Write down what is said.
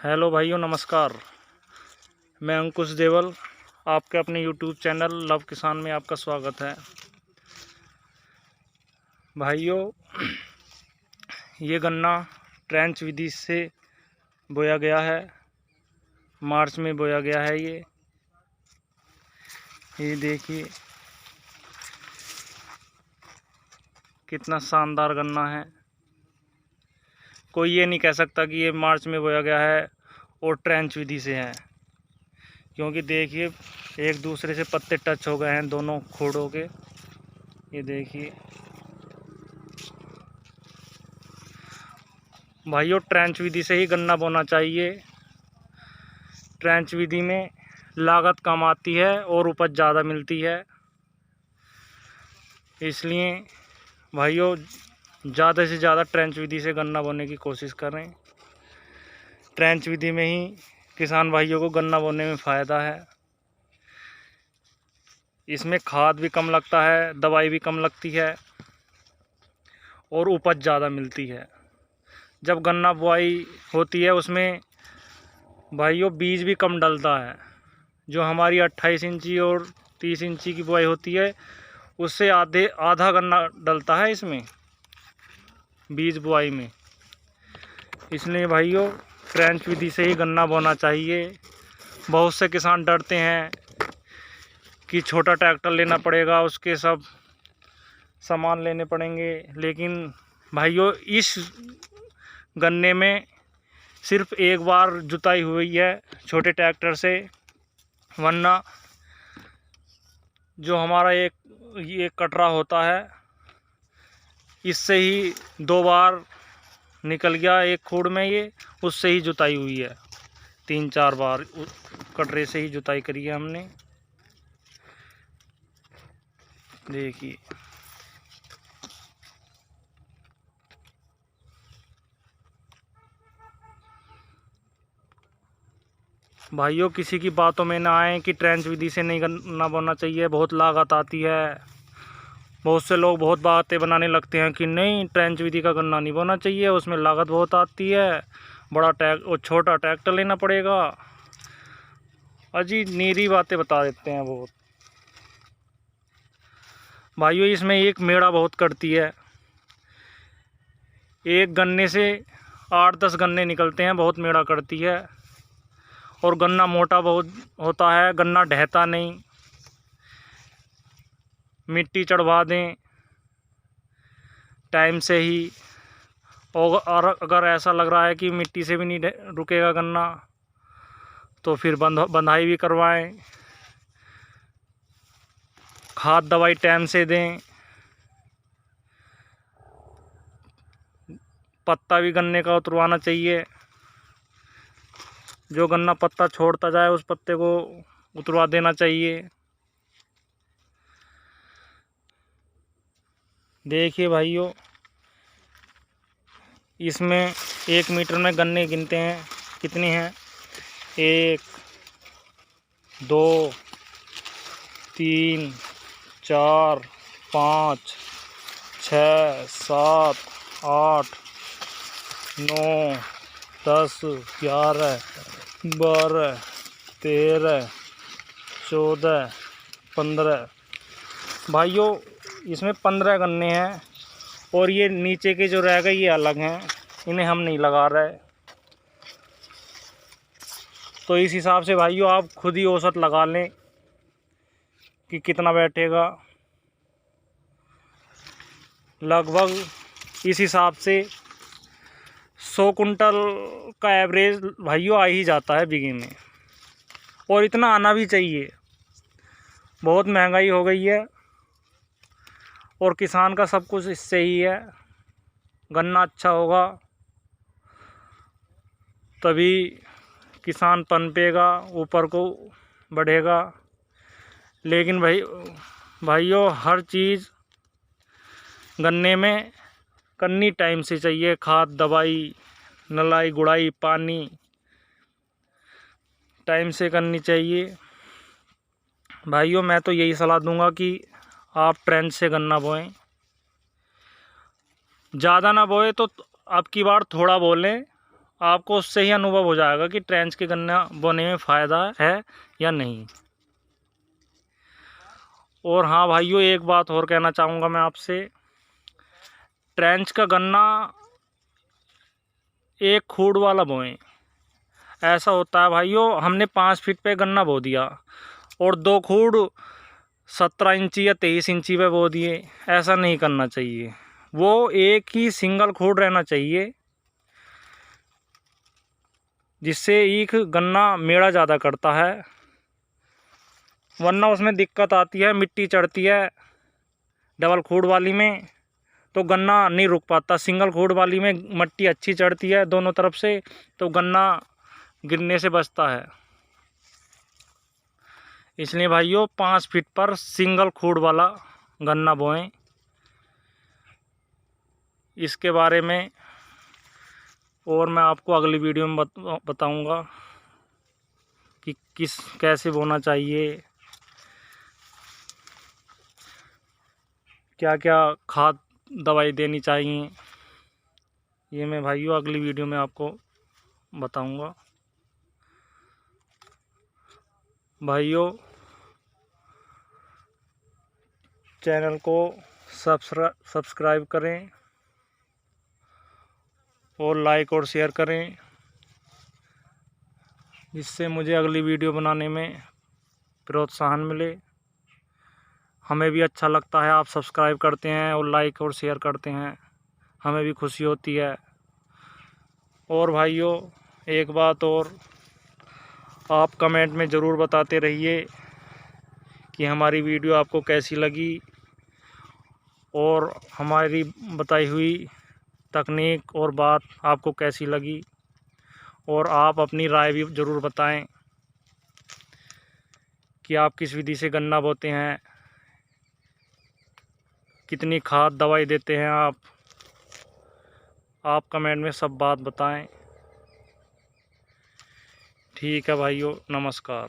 Hello भाइयों, नमस्कार। मैं अंकुश देवल, आपके अपने यूट्यूब चैनल लव किसान में आपका स्वागत है। भाइयों, ये गन्ना ट्रेंच विधि से बोया गया है। मार्च में बोया गया है। ये देखिए कितना शानदार गन्ना है। कोई ये नहीं कह सकता कि ये मार्च में बोया गया है और ट्रेंच विधि से है, क्योंकि देखिए एक दूसरे से पत्ते टच हो गए हैं दोनों खोड़ों के। ये देखिए भाइयों, ट्रेंच विधि से ही गन्ना बोना चाहिए। ट्रेंच विधि में लागत कम आती है और उपज ज़्यादा मिलती है। इसलिए भाइयों, ज़्यादा से ज़्यादा ट्रेंच विधि से गन्ना बोने की कोशिश करें। ट्रेंच विधि में ही किसान भाइयों को गन्ना बोने में फ़ायदा है। इसमें खाद भी कम लगता है, दवाई भी कम लगती है और उपज ज़्यादा मिलती है। जब गन्ना बुआई होती है उसमें भाइयों बीज भी कम डलता है। जो हमारी 28 इंची और 30 इंची की बुआई होती है उससे आधा गन्ना डलता है इसमें बीज बुआई में। इसलिए भाइयों, ट्रेंच विधि से ही गन्ना बोना चाहिए। बहुत से किसान डरते हैं कि छोटा ट्रैक्टर लेना पड़ेगा, उसके सब सामान लेने पड़ेंगे, लेकिन भाइयों इस गन्ने में सिर्फ एक बार जुताई हुई है छोटे ट्रैक्टर से, वरना जो हमारा ये कटरा होता है इससे ही 2 बार निकल गया एक खोड़ में। ये उससे ही जुताई हुई है, 3-4 बार कटरे से ही जुताई करी है हमने। देखिए भाइयों, किसी की बातों में ना आए कि ट्रेंच विधि से नहीं गन्ना बोना चाहिए, बहुत लागत आती है। बहुत से लोग बहुत बातें बनाने लगते हैं कि नहीं, ट्रेंच विधि का गन्ना नहीं बोना चाहिए, उसमें लागत बहुत आती है, और छोटा ट्रैक्टर लेना पड़ेगा। अजी नीरी बातें बता देते हैं बहुत। भाइयों, इसमें एक मेड़ा बहुत कटती है। एक गन्ने से 8-10 गन्ने निकलते हैं, बहुत मेड़ा करती है। और गन्ना मोटा बहुत होता है, गन्ना ढहता नहीं। मिट्टी चढ़वा दें टाइम से ही, और अगर ऐसा लग रहा है कि मिट्टी से भी नहीं रुकेगा गन्ना तो फिर बंधाई भी करवाएं। खाद दवाई टाइम से दें। पत्ता भी गन्ने का उतरवाना चाहिए। जो गन्ना पत्ता छोड़ता जाए उस पत्ते को उतरवा देना चाहिए। देखिए भाइयों, इसमें 1 मीटर में गन्ने गिनते हैं कितने हैं। 1 2 3 4 5 6 7 8 9 10 11 12 13 14 15। भाइयों, इसमें 15 गन्ने हैं और ये नीचे के जो रह गए ये अलग हैं, इन्हें हम नहीं लगा रहे। तो इस हिसाब से भाइयों आप खुद ही औसत लगा लें कि कितना बैठेगा। लगभग इस हिसाब से 100 कुंटल का एवरेज भाइयों आ ही जाता है बीघे में, और इतना आना भी चाहिए। बहुत महंगाई हो गई है और किसान का सब कुछ इससे ही है। गन्ना अच्छा होगा तभी किसान पनपेगा, ऊपर को बढ़ेगा। लेकिन भाइयों हर चीज़ गन्ने में करनी टाइम से चाहिए। खाद दवाई नलाई गुड़ाई पानी टाइम से करनी चाहिए। भाइयों, मैं तो यही सलाह दूंगा कि आप ट्रेंच से गन्ना बोएं। ज़्यादा ना बोए तो अब की बार थोड़ा बो लें आपको उससे ही अनुभव हो जाएगा कि ट्रेंच के गन्ना बोने में फ़ायदा है या नहीं। और हाँ भाइयों, एक बात और कहना चाहूँगा मैं आपसे, ट्रेंच का गन्ना एक खूड़ वाला बोएं। ऐसा होता है भाइयों, हमने 5 फीट पे गन्ना बो दिया और 2 खूड़ 17 इंची या 23 इंची पे बो दिए। ऐसा नहीं करना चाहिए, वो एक ही सिंगल खूड़ रहना चाहिए, जिससे एक गन्ना मेड़ा ज़्यादा करता है। वरना उसमें दिक्कत आती है, मिट्टी चढ़ती है डबल खूड़ वाली में, तो गन्ना नहीं रुक पाता। सिंगल खूड़ वाली में मिट्टी अच्छी चढ़ती है दोनों तरफ से, तो गन्ना गिरने से बचता है। इसलिए भाइयों 5 फीट पर सिंगल खूड़ वाला गन्ना बोएं। इसके बारे में और मैं आपको अगली वीडियो में बताऊंगा कि कैसे बोना चाहिए, क्या क्या खाद दवाई देनी चाहिए, ये मैं भाइयों अगली वीडियो में आपको बताऊंगा। भाइयों, चैनल को सब्सक्राइब करें और लाइक और शेयर करें, जिससे मुझे अगली वीडियो बनाने में प्रोत्साहन मिले। हमें भी अच्छा लगता है, आप सब्सक्राइब करते हैं और लाइक और शेयर करते हैं, हमें भी खुशी होती है। और भाइयों, एक बात और, आप कमेंट में ज़रूर बताते रहिए कि हमारी वीडियो आपको कैसी लगी और हमारी बताई हुई तकनीक और बात आपको कैसी लगी। और आप अपनी राय भी ज़रूर बताएं कि आप किस विधि से गन्ना बोते हैं, कितनी खाद दवाई देते हैं आप कमेंट में सब बात बताएं। ठीक है भाइयों, नमस्कार।